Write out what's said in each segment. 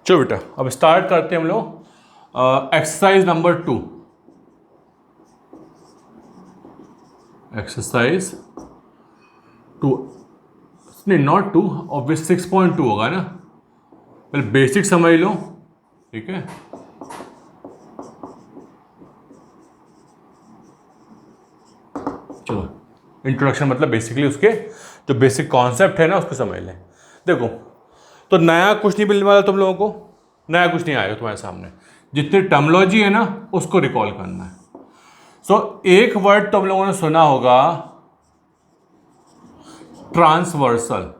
चलो बेटा अब स्टार्ट करते हैं हम लोग एक्सरसाइज नंबर 2। एक्सरसाइज 2 नहीं नॉट 2, ऑब्वियस 6.2 होगा ना। पहले बेसिक समझ लो, ठीक है। चलो इंट्रोडक्शन मतलब बेसिकली उसके जो बेसिक कॉन्सेप्ट है ना उसको समझ लें। देखो तो नया कुछ नहीं मिलने वाला तुम लोगों को, नया कुछ नहीं आएगा तुम्हारे सामने। जितनी टर्मिनोलॉजी है ना उसको रिकॉल करना है। एक वर्ड तुम लोगों ने सुना होगा, ट्रांसवर्सल।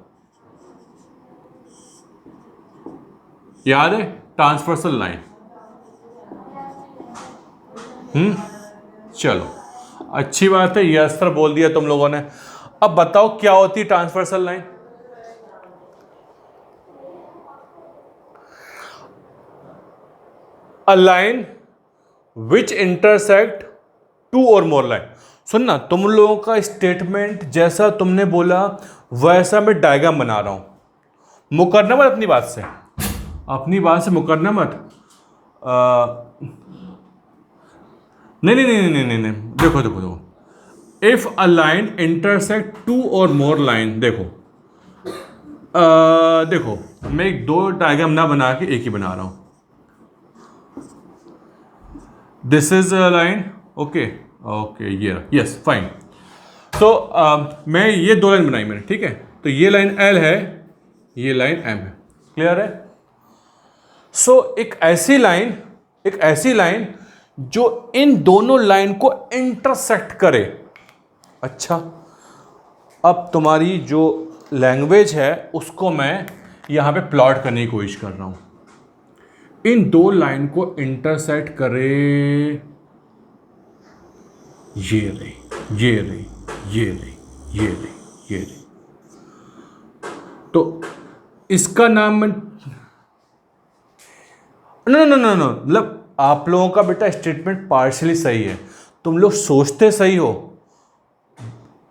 याद है ट्रांसवर्सल लाइन? चलो अच्छी बात है, यस सर बोल दिया तुम लोगों ने। अब बताओ क्या होती है transversal line? A line which intersect two or more line. सुनना, तुम लोगों का स्टेटमेंट जैसा तुमने बोला वैसा मैं डायग्राम बना रहा हूं। मुकरना मत अपनी बात से, अपनी बात से मुकरना मत। नहीं नहीं नहीं नहीं नहीं नहीं, देखो देखो देखो, if a line intersect two or more line, देखो देखो मैं एक दो डायग्राम ना बना के एक ही बना रहा हूं। This is a line, okay okay, ये यस फाइन। तो मैं ये दो लाइन बनाई मैंने, ठीक है। तो ये लाइन एल है, ये लाइन एम है, क्लियर है। एक ऐसी लाइन जो इन दोनों लाइन को इंटरसेक्ट करे। अच्छा, अब तुम्हारी जो लैंग्वेज है उसको मैं यहां पे प्लॉट करने की कोशिश कर रहा हूं। इन दो लाइन को इंटरसेक्ट करे, ये रही, ये रही, ये रही, ये रही, ये रही। तो इसका नाम नो नो नो नो, मतलब आप लोगों का बेटा स्टेटमेंट पार्शियली सही है। तुम लोग सोचते सही हो,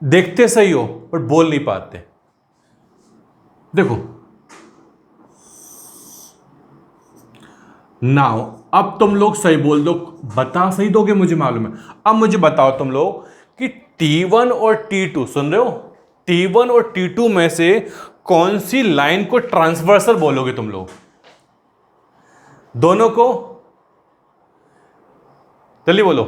देखते सही हो, पर बोल नहीं पाते। देखो नाउ अब तुम लोग सही बोल दो, बता सही दोगे मुझे मालूम है। अब मुझे बताओ तुम लोग कि T1 और T2, सुन रहे हो? T1 और T2 में से कौन सी लाइन को ट्रांसवर्सल बोलोगे तुम लोग? दोनों को जल्दी बोलो।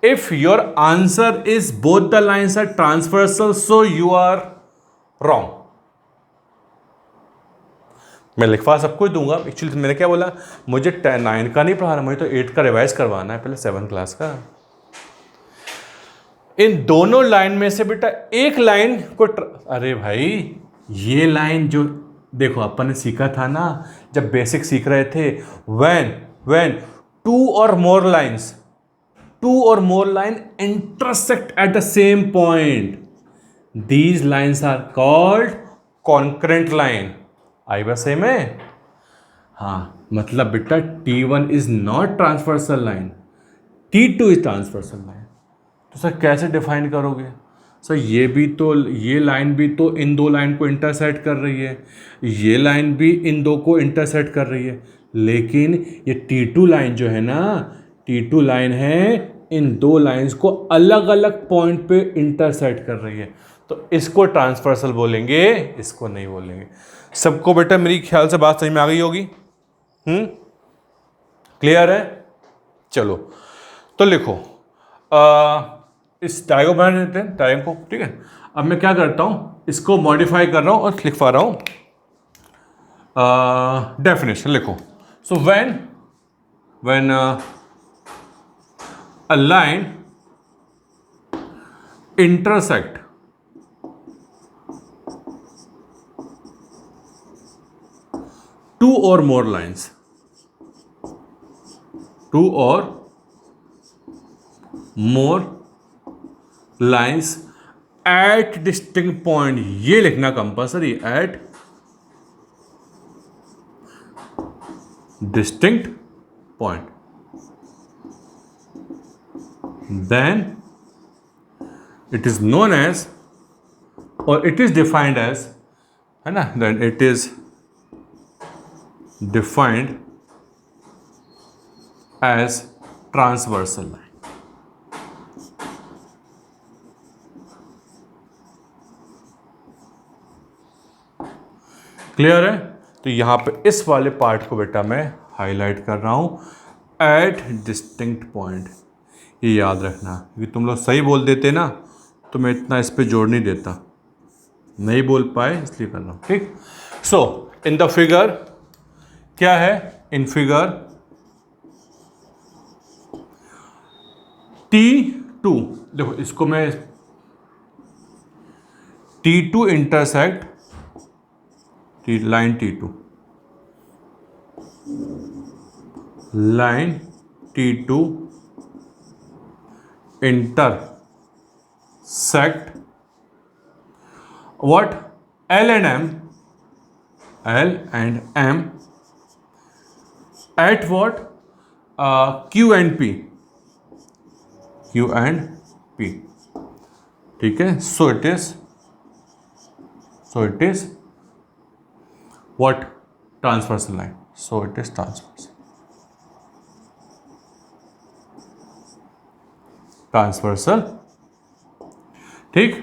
If your answer is both the lines are transversal, so you are wrong. मैं लिखवा सबको ही दूंगा। एक्चुअली मैंने क्या बोला, मुझे 9 का नहीं पढ़ाना, मुझे तो 8 का रिवाइज करवाना है, पहले 7 क्लास का। इन दोनों लाइन में से बेटा एक लाइन को अरे भाई ये लाइन जो देखो अपन ने सीखा था ना जब बेसिक सीख रहे थे, when two or more line intersect at the same point, these lines are called concurrent line. आई बात सही में? हाँ, मतलब बेटा T1 is not transversal line, T2 is transversal line. तो सर कैसे डिफाइन करोगे? सर ये लाइन भी तो इन दो लाइन को इंटरसेक्ट कर रही है, ये लाइन भी इन दो को इंटरसेक्ट कर रही है, लेकिन ये T2 लाइन जो है ना, T2 लाइन है इन दो लाइंस को अलग अलग पॉइंट पे इंटरसेक्ट कर रही है। तो इसको ट्रांसवर्सल बोलेंगे, इसको नहीं बोलेंगे। सबको बेटा मेरी ख्याल से बात समझ में आ गई होगी? क्लियर है? चलो तो लिखो, इस डायग्राम बना देते हैं, डायग्राम को, ठीक है। अब मैं क्या करता हूं, इसको मॉडिफाई कर रहा हूं और लिखवा रहा हूं। डेफिनेशन लिखो। So when a line intersect two or more lines, two or more lines at distinct point, ये लिखना compulsory, at distinct point, then it is known as or it is defined as है ना, then it is defined as transversal line. Clear है? तो यहां पे इस वाले पार्ट को बेटा मैं हाईलाइट कर रहा हूं एट डिस्टिंक्ट पॉइंट। ये याद रखना, क्योंकि तुम लोग सही बोल देते ना तो मैं इतना इस पे जोड़ नहीं देता, नहीं बोल पाए इसलिए कर रहा हूं। ठीक, सो इन द फिगर क्या है, इन फिगर T2, देखो इसको मैं T2 intersect line T2, line T2 intersect what, L and M at what, Q and P, ठीक है। so it is what, transversal line, so it is transversal. ठीक,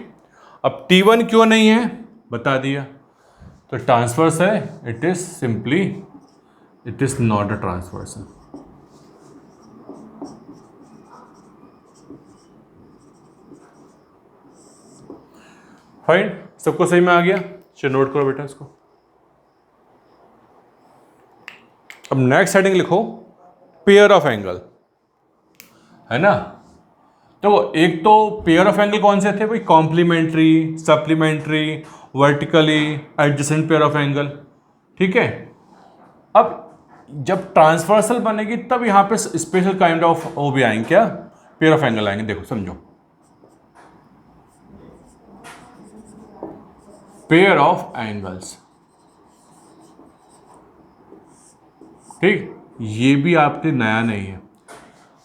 अब T1 क्यों नहीं है बता दिया, तो ट्रांसवर्स है, it is simply, it is not a transversal. Fine, सबको सही में आ गया? चलो नोट करो बेटा इसको। अब नेक्स्ट हेडिंग लिखो पेयर ऑफ एंगल, है ना। तो एक तो पेयर ऑफ एंगल कौन से थे भाई, complementary, supplementary, vertically adjacent pair of angle. ठीक है, अब जब ट्रांसवर्सल बनेगी तब यहां पे स्पेशल काइंड ऑफ वो भी आएंगे, क्या पेयर ऑफ एंगल आएंगे। देखो समझो, पेयर ऑफ एंगल्स, ठीक, ये भी आपके नया नहीं है,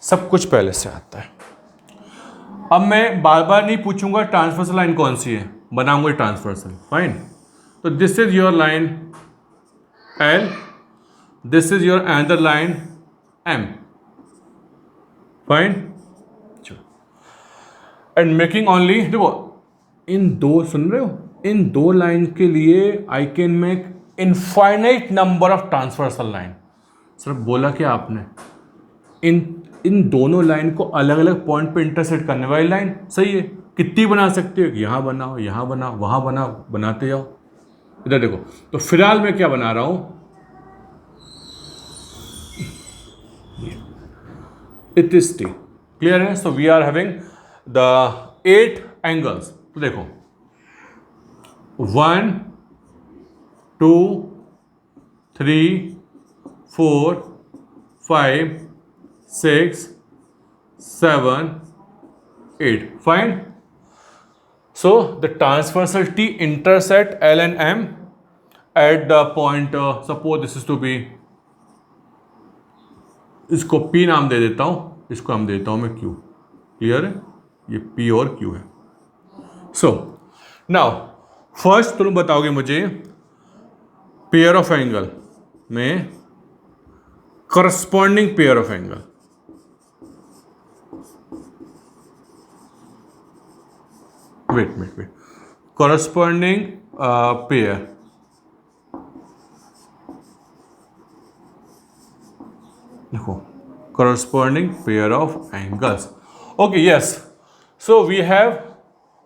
सब कुछ पहले से आता है। अब मैं बार बार नहीं पूछूंगा ट्रांसवर्सल लाइन कौन सी है, बनाऊंगा ट्रांसवर्सल। फाइन, तो this is your line L, this is your another line M। Fine, and making only, देखो इन दो, सुन रहे हो, इन दो लाइन के लिए I can make infinite number of transversal line. Sir बोला क्या आपने, इन दोनों लाइन को अलग अलग पॉइंट पे इंटरसेक्ट करने वाली लाइन, सही है। कितनी बना सकते हो, यहां बनाओ, यहां बनाओ, वहां बनाओ, बनाते जाओ। इधर देखो, तो फिलहाल मैं क्या बना रहा हूं, इट इज T। क्लियर है? So we are having the 8 angles. तो देखो 1 2 3 4 5 6 7 8। Fine. So the transversal T intersect L and M at the point, suppose this is to be, इसको P नाम दे देता हूं, इसको हम देता हूं मैं Q। क्लियर है? ये P और Q है। So now फर्स्ट तुम बताओगे मुझे पेयर ऑफ एंगल में corresponding pair of angle. Wait corresponding pair, देखो corresponding pair of angles। okay, yes, so we have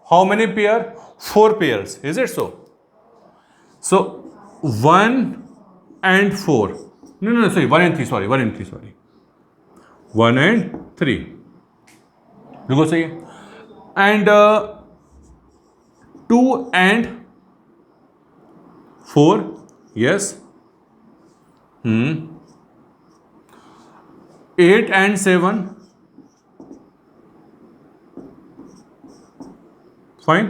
how many pair, 4 pairs, is it so? So 1 and 4, no sorry, 1 and 3, sorry 1 and 3, sorry 1 and 3, बिल्कुल सही है। and 2 and 4, yes, 8 and 7, fine,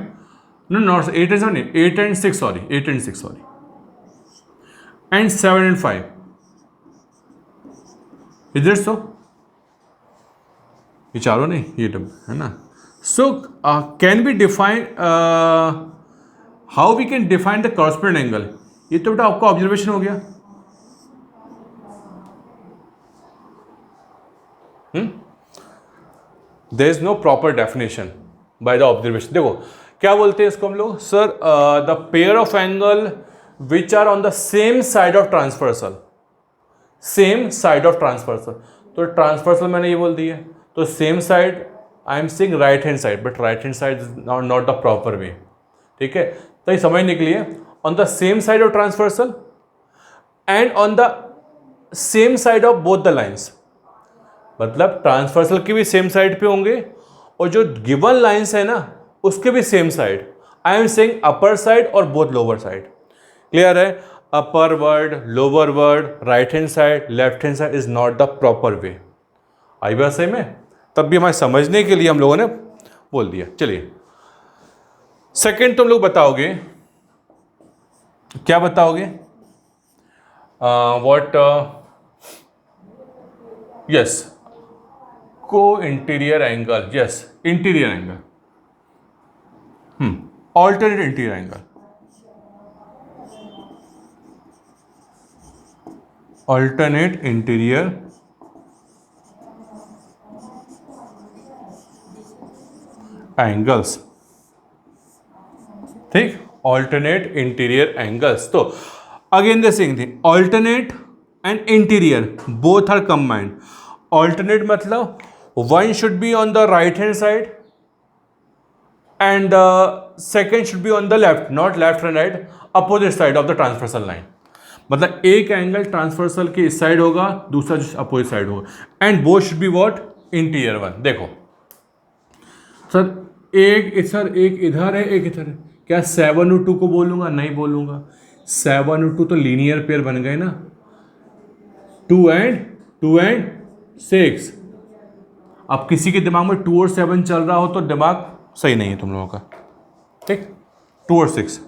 no not 8 and 7, 8 and 6, sorry 8 and 6, sorry, and 7 and 5, is it so? ये चारों नहीं, ये dub है ना। So can we define how we can define the corresponding angle, ये तो बेटा आपका ऑब्जर्वेशन हो गया। There is no proper definition by the observation. देखो क्या बोलते हैं इसको हम लोग, sir the pair of angle which are on the same side of transversal, same side of transversal. तो ट्रांसवर्सल मैंने ये बोल दिया, तो same side I am saying right hand side, but right hand side is not the proper वे, ठीक है। तो ये समझने के लिए on the same side of transversal and on the same side of both the lines, मतलब transversal के भी सेम साइड पे होंगे और जो गिवन लाइन्स है ना उसके भी same side. I am saying upper side और बोथ लोअर साइड, क्लियर है। Upper word, lower word, right hand side, left hand side is not the proper way. आई बात सही में, तब भी हमारे समझने के लिए हम लोगों ने बोल दिया। चलिए सेकंड तुम लोग बताओगे, क्या बताओगे, व्हाट, यस को interior angle, yes interior angle, alternate interior angle, alternate interior angles, ठीक, ऑल्टरनेट इंटीरियर एंगल्स। तो again the same thing, alternate and interior both are combined. Alternate मतलब one should be on the right hand side and the second should be on the left, not left and right, opposite side of the transversal line। मतलब एक angle transversal के इस side होगा, दूसरा opposite side होगा, and both should be what, interior one. देखो sir एक इधर है एक इधर है, क्या 7 और 2 को बोलूंगा? नहीं बोलूंगा। 7 और 2 तो लीनियर पेयर बन गए ना, 2 एंड 6। अब किसी के दिमाग में 2 और 7 चल रहा हो तो दिमाग सही नहीं है तुम लोगों का, ठीक। 2 और 6,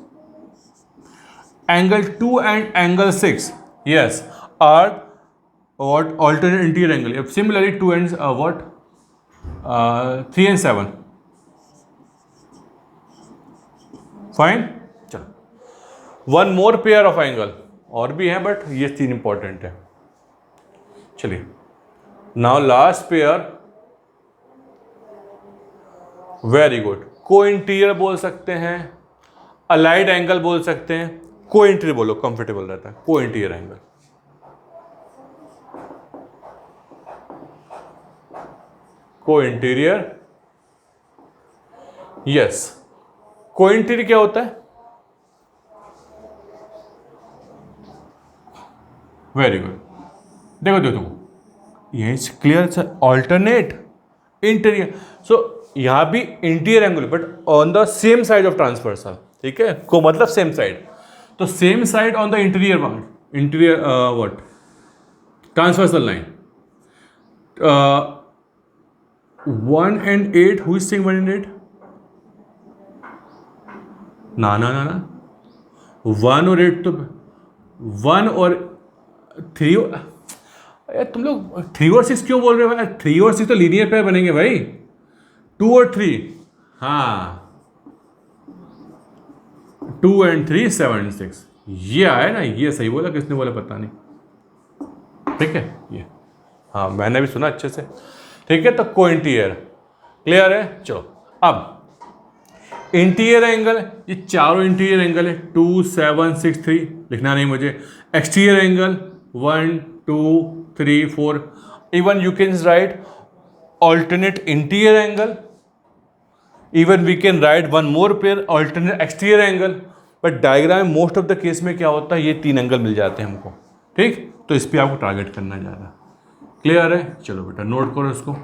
angle 2 and angle 6 yes are what, alternate interior angle. Similarly 2 and what 3 and 7, fine. चलो one more pair of angle, और भी है बट ये 3 इंपॉर्टेंट है। चलिए now last pair, very good, को इंटीरियर बोल सकते हैं, अलाइड एंगल बोल सकते हैं, को इंटीरियर बोलो, कंफर्टेबल रहता है, को इंटीरियर एंगल। को इंटीरियर, यस, को इंटीरियर क्या होता है? वेरी गुड, देखो देखो यही क्लियर, ऑल्टरनेट इंटीरियर। सो यहां भी interior angle but on the same side of transversal, ठीक है, को मतलब सेम साइड, तो same side on the interior one, interior what, transversal line. 1 and 8, who is saying 1 and 8? ना ना ना ना, 1 और 8 तो 1 और 3, यार तुम लोग 3 और 6 क्यों बोल रहे हो भाई? 3 और 6 तो लीनियर पेयर बनेंगे भाई, 2 और 3, हाँ 2 and 3 7 and 6, ये आया ना, ये सही बोला, किसने बोला पता नहीं, ठीक है ये, हाँ मैंने भी सुना अच्छे से, ठीक है। तो को इंटीरियर क्लियर है। चलो अब इंटीरियर एंगल, ये चारों इंटीरियर एंगल है, 2 7 6 3 लिखना नहीं मुझे। Exterior angle 1 2 3 4, even you can write alternate interior angle, even we can write one more pair alternate exterior angle, but diagram में मोस्ट ऑफ द केस में क्या होता है, ये 3 एंगल मिल जाते हैं हमको, ठीक। तो इस पे आपको टारगेट करना ज़्यादा, क्लियर है। चलो बेटा नोट करो इसको।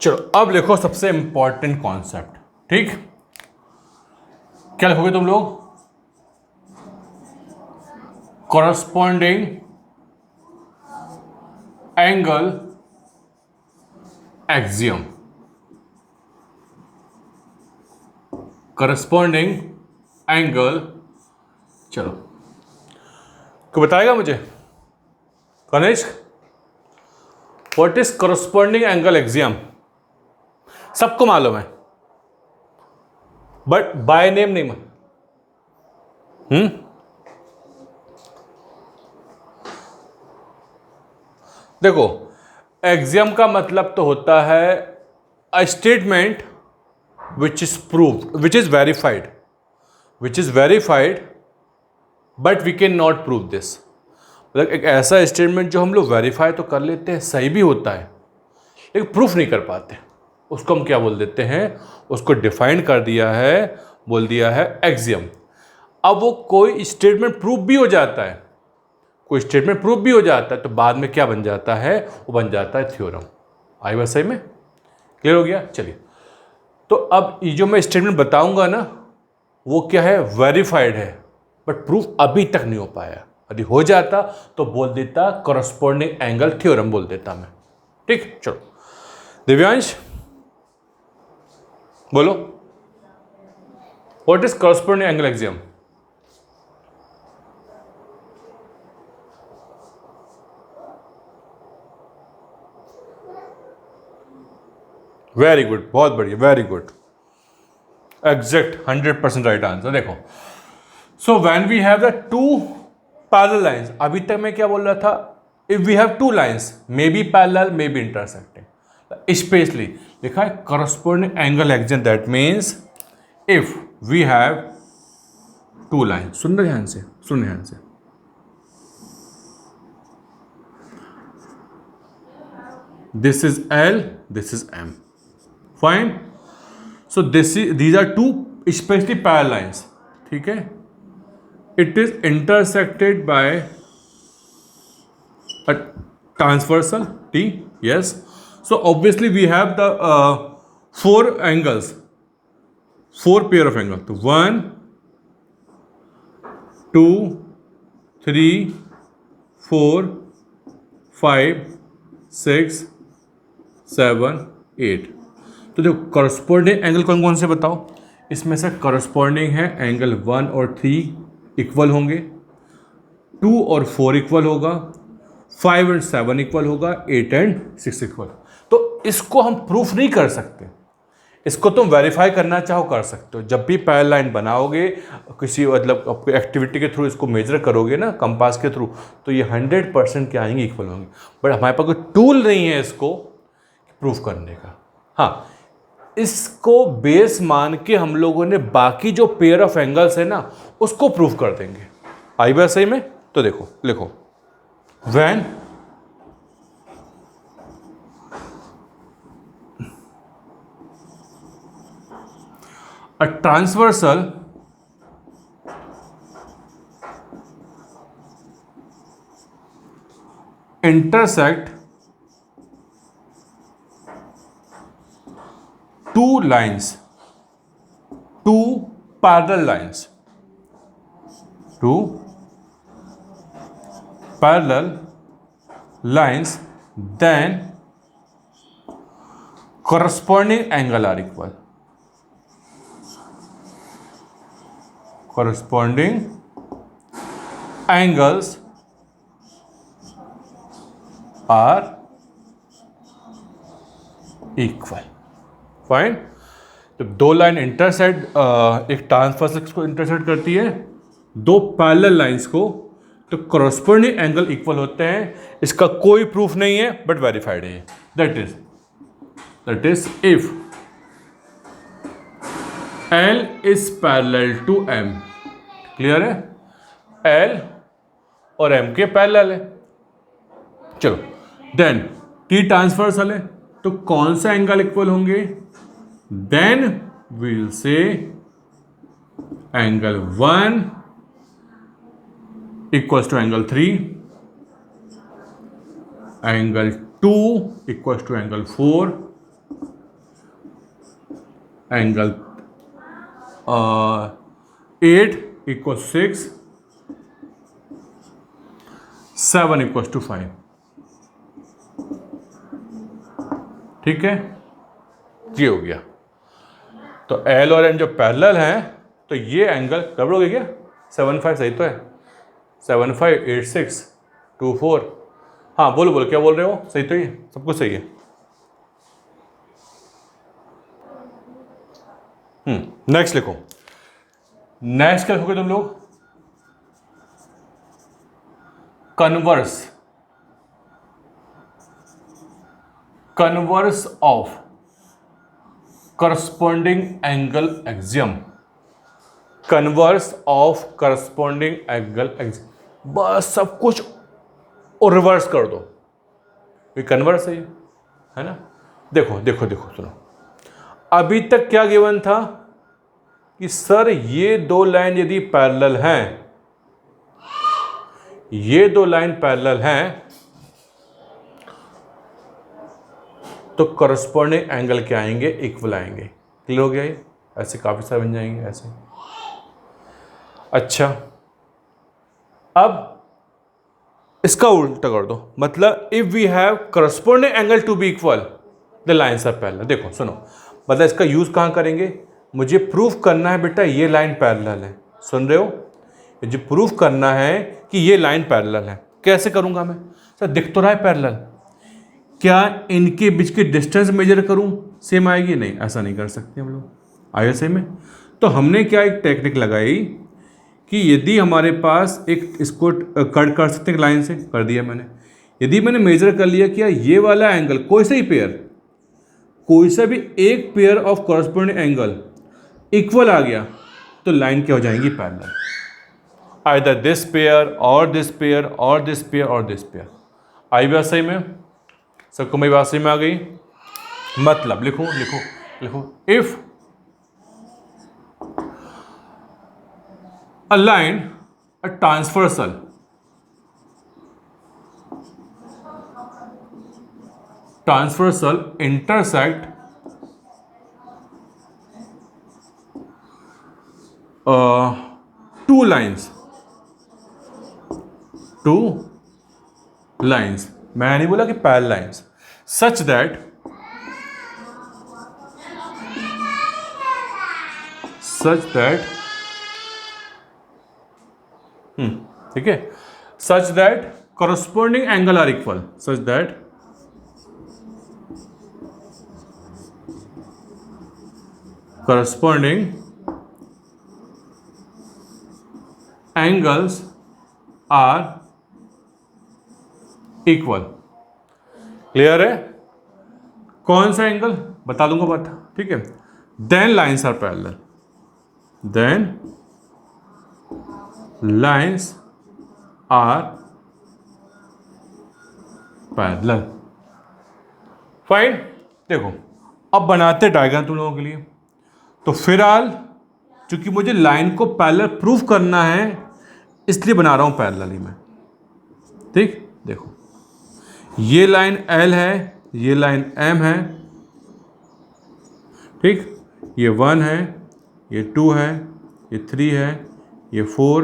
चलो अब लिखो सबसे इंपॉर्टेंट कॉन्सेप्ट, ठीक। क्या लिखोगे तुम लोग? Corresponding angle axiom, corresponding angle, चलो को बताएगा मुझे Kanishk, what is corresponding angle axiom? सबको मालूम है, बट बाय नेम नहीं मालूम। देखो, एक्सियम का मतलब तो होता है a statement which is proved, which is verified but we can not prove this. मतलब एक ऐसा स्टेटमेंट जो हम लोग वेरीफाई तो कर लेते हैं, सही भी होता है, लेकिन प्रूफ नहीं कर पाते, उसको हम क्या बोल देते हैं, उसको डिफाइन कर दिया है, बोल दिया है एक्सियम। अब वो कोई स्टेटमेंट प्रूफ भी हो जाता है, कोई स्टेटमेंट प्रूफ भी हो जाता है, तो बाद में क्या बन जाता है, वो बन जाता है थ्योरम। आई बात सही में? क्लियर हो गया? चलिए, तो अब ये जो मैं स्टेटमेंट बताऊंगा ना, वो क्या है, वेरीफाइड है, बट प्रूफ अभी तक नहीं हो पाया। यदि हो जाता तो बोल देता कॉरस्पॉन्डिंग एंगल थ्योरम बोल देता मैं। ठीक, चलो दिव्यांश बोलो, what is corresponding angle axiom? Very good, बहुत बढ़िया, very good, exact 100% right answer. देखो, so when we have the two parallel lines, अभी तक मैं क्या बोल रहा था, if we have two lines may be parallel may be intersecting, specially लिखा है corresponding angle axiom, that means if we have two line, सुन ध्यान से, सुन ध्यान से, this is L, this is M, fine, so these are two especially parallel lines, ठीक है, it is intersected by a transversal T, yes, so obviously we have the four angles, four pair of angles, so 1 2 3 4 5 6 7 8। तो देखो corresponding angle कौन कौन से बताओ, इसमें से कॉरस्पॉन्डिंग है एंगल 1 और 3 इक्वल होंगे, 2 और 4 इक्वल होगा, 5 एंड 7 इक्वल होगा, 8 एंड 6 इक्वल। तो इसको हम प्रूफ नहीं कर सकते, इसको तुम वेरीफाई करना चाहो कर सकते हो। जब भी पैरेलल लाइन बनाओगे, किसी मतलब एक्टिविटी के थ्रू इसको मेजर करोगे ना कंपास के थ्रू, तो ये 100% क्या आएंगे, इक्वल होंगे। बट हमारे पास कोई टूल नहीं है इसको प्रूफ करने का। हाँ, इसको बेस मान के हम लोगों ने बाकी जो पेयर ऑफ एंगल्स है ना उसको प्रूफ कर देंगे। आई बात सही में? तो देखो, लिखो, when a transversal intersect two lines, two parallel lines, two parallel lines, then corresponding angle are equal, corresponding angles are equal, fine. जब दो लाइन इंटरसेक्ट, एक ट्रांसवर्सल को इंटरसेक्ट करती है दो पैरेलल लाइंस को, तो कॉरस्पॉन्डिंग एंगल इक्वल होते हैं। इसका कोई प्रूफ नहीं है बट वेरीफाइड है। That is if L is parallel to M, clear है, L और M के पैरेलल है। चलो, देन T ट्रांसवर्सल है, तो कौन सा एंगल इक्वल होंगे, then we'll say angle 1 equals to angle 3, angle 2 equals to angle 4, angle 8 equal 6, 7 equal to 5। ठीक है, ये हो गया। तो L और M जो पैरेलल हैं, तो ये एंगल गड़बड़ हो गया क्या, 7 5 सही तो है, 7 5 8 6 2 4। हाँ बोलो बोलो, क्या बोल रहे हो, सही तो ही है, सब कुछ सही है। नेक्स्ट लिखो। नेक्स्ट क्या लिखोगे तुम लोग? Converse of corresponding angle axiom. Converse of corresponding angle axiom, बस सब कुछ और रिवर्स कर दो। ये कन्वर्स है ना। देखो देखो देखो सुनो, अभी तक क्या गिवन था कि सर ये दो लाइन यदि पैरेलल हैं, ये दो लाइन पैरेलल हैं, तो करस्पॉन्डिंग एंगल क्या आएंगे? इक्वल आएंगे। क्लियर हो गया ये? ऐसे काफी सारे बन जाएंगे ऐसे। अच्छा, अब इसका उल्टा कर दो, मतलब if we have corresponding angle to be equal the lines are parallel. देखो सुनो, मतलब इसका यूज कहां करेंगे? मुझे प्रूफ करना है बेटा ये लाइन पैरेलल है। सुन रहे हो? मुझे प्रूफ करना है कि ये लाइन पैरेलल है। कैसे करूंगा मैं? सर दिख तो रहा है पैरेलल, क्या इनके बीच की डिस्टेंस मेजर करूं? सेम आएगी? नहीं, ऐसा नहीं कर सकते हम लोग। आया सेम में? तो हमने क्या एक टेक्निक लगाई कि यदि हमारे पास एक इसको कट कर सकते हैं लाइन से, कर दिया मैंने। यदि मैंने मेजर कर लिया कि ये वाला एंगल, कोई सा ही पेयर, कोई सा भी एक pair of corresponding angle equal आ गया, तो लाइन क्या हो जाएंगी? पैरेलल। आइदर दिस पेयर और दिस पेयर और दिस पेयर और दिस पेयर। आई बात सही में? सबको मेरी बात सही में आ गई? मतलब लिखो लिखो लिखो, if a line, a transversal intersect two lines, मैं नहीं बोला कि पैरेलल लाइंस, such that ठीक है, such that corresponding angle are equal, such that corresponding angles are equal। Clear है? कौन सा एंगल बता दूंगा, बता, ठीक है। Then lines are parallel, then lines are parallel. Fine. देखो अब बनाते डायग्राम तुम लोगों के लिए। तो फिलहाल चूंकि मुझे लाइन को पैरेलल प्रूफ करना है, इसलिए बना रहा हूं पैरेलल ही मैं। ठीक, देखो ये लाइन L है, ये लाइन M है, ठीक, ये 1 है, ये 2 है, ये 3 है, ये 4,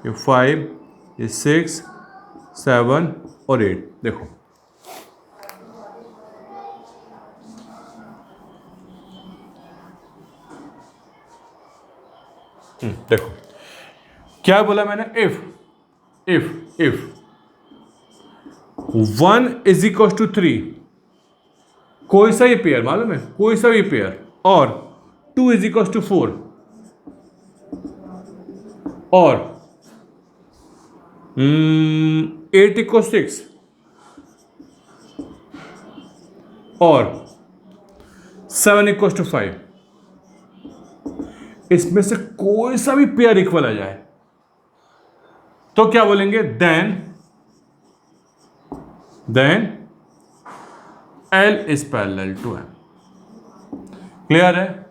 ये 5, ये 6, 7 और 8। देखो देखो क्या बोला मैंने? इफ 1 इज इक्वल टू 3, कोई सा ही पेयर, मालूम है, कोई सा भी पेयर, और 2 इज इक्वल टू 4 और 8 इक्वल 6 और 7 इक्वल टू 5, इसमें से कोई सा भी पेयर इक्वल आ जाए तो क्या बोलेंगे? Then L is parallel to M। Clear है?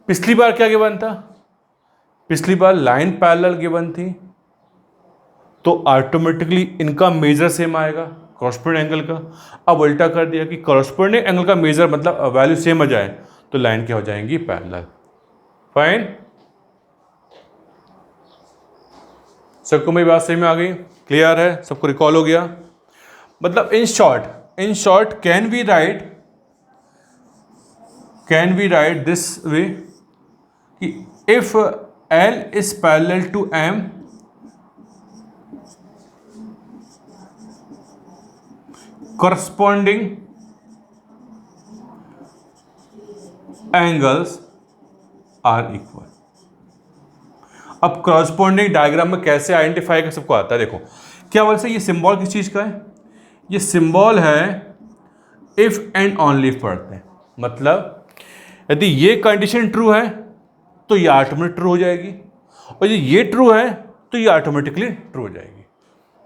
पिछली बार क्या गिवन था? पिछली बार लाइन पैरेलल गिवन थी, तो ऑटोमेटिकली इनका मेजर सेम आएगा कॉरस्पॉन्डिंग एंगल का। अब उल्टा कर दिया कि कॉरस्पॉन्डिंग एंगल का मेजर मतलब वैल्यू सेम आ जाए, तो लाइन क्या हो जाएंगी? पैरेलल। फाइन, सबको मेरी बात सही में आ गई? क्लियर है? सबको रिकॉल हो गया? मतलब in short can we write this way कि if L is parallel to M, corresponding angles are equal. अब करस्पॉन्डिंग डायग्राम में कैसे आइडेंटिफाई कर सबको आता है, देखो क्या बोलते हैं, ये सिंबल किस चीज का है, ये सिंबल है इफ एंड ओनली इफ पढ़ते हैं। मतलब यदि ये कंडीशन ट्रू है तो ये ऑटोमेटिक ट्रू हो जाएगी, और यदि ये ट्रू है तो ये ऑटोमेटिकली ट्रू हो जाएगी।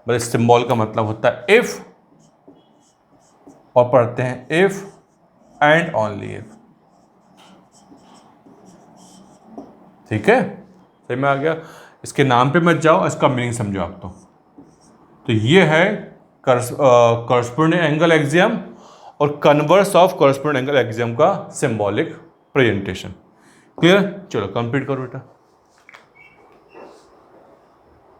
मतलब सिंबल का मतलब होता है इफ, और पढ़ते हैं इफ एंड ओनली इफ। ठीक है, सही में आ गया। इसके नाम पे मत जाओ, इसका मीनिंग समझो आप। तो ये है करस्पॉन्डिंग एंगल एक्सियम और converse of corresponding angle axiom का सिंबॉलिक प्रेजेंटेशन। क्लियर, चलो कंप्लीट करो बेटा।